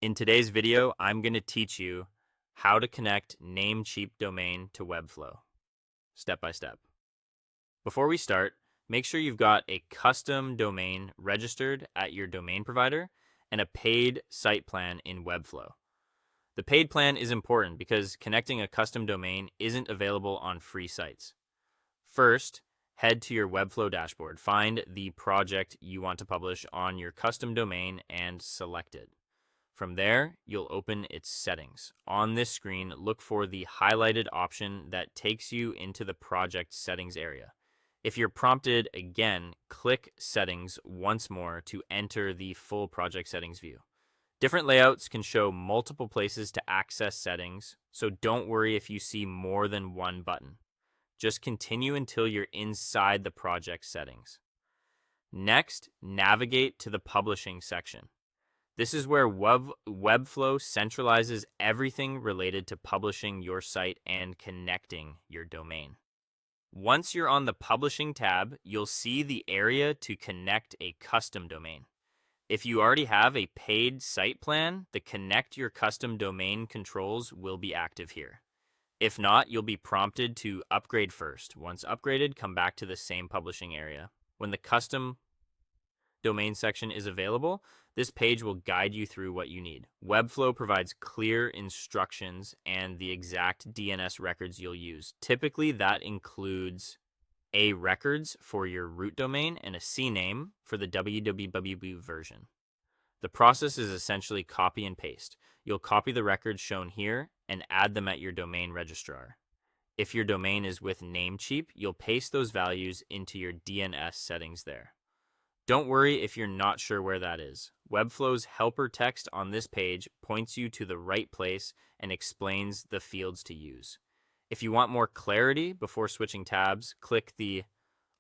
In today's video, I'm going to teach you how to connect NameCheap domain to Webflow, step by step. Before we start, make sure you've got a custom domain registered at your domain provider and a paid site plan in Webflow. The paid plan is important because connecting a custom domain isn't available on free sites. First, head to your Webflow dashboard. Find the project you want to publish on your custom domain and select it. From there, you'll open its settings. On this screen, look for the highlighted option that takes you into the project settings area. If you're prompted again, click Settings once more to enter the full project settings view. Different layouts can show multiple places to access settings, so don't worry if you see more than one button. Just continue until you're inside the project settings. Next, navigate to the publishing section. This is where Webflow centralizes everything related to publishing your site and connecting your domain. Once you're on the Publishing tab, you'll see the area to connect a custom domain. If you already have a paid site plan, the Connect Your Custom Domain controls will be active here. If not, you'll be prompted to upgrade first. Once upgraded, come back to the same publishing area. When the custom domain section is available, this page will guide you through what you need. Webflow provides clear instructions and the exact DNS records you'll use. Typically, that includes A records for your root domain and a CNAME for the www version. The process is essentially copy and paste. You'll copy the records shown here and add them at your domain registrar. If your domain is with NameCheap, you'll paste those values into your DNS settings there. Don't worry if you're not sure where that is. Webflow's helper text on this page points you to the right place and explains the fields to use. If you want more clarity before switching tabs, click the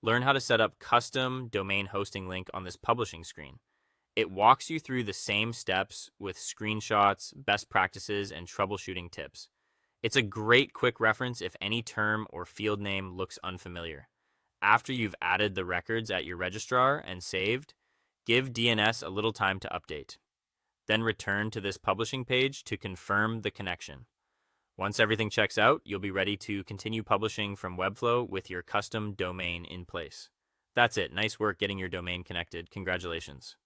Learn how to set up custom domain hosting link on this publishing screen. It walks you through the same steps with screenshots, best practices, and troubleshooting tips. It's a great quick reference if any term or field name looks unfamiliar. After you've added the records at your registrar and saved, give DNS a little time to update. Then return to this publishing page to confirm the connection. Once everything checks out, you'll be ready to continue publishing from Webflow with your custom domain in place. That's it. Nice work getting your domain connected. Congratulations.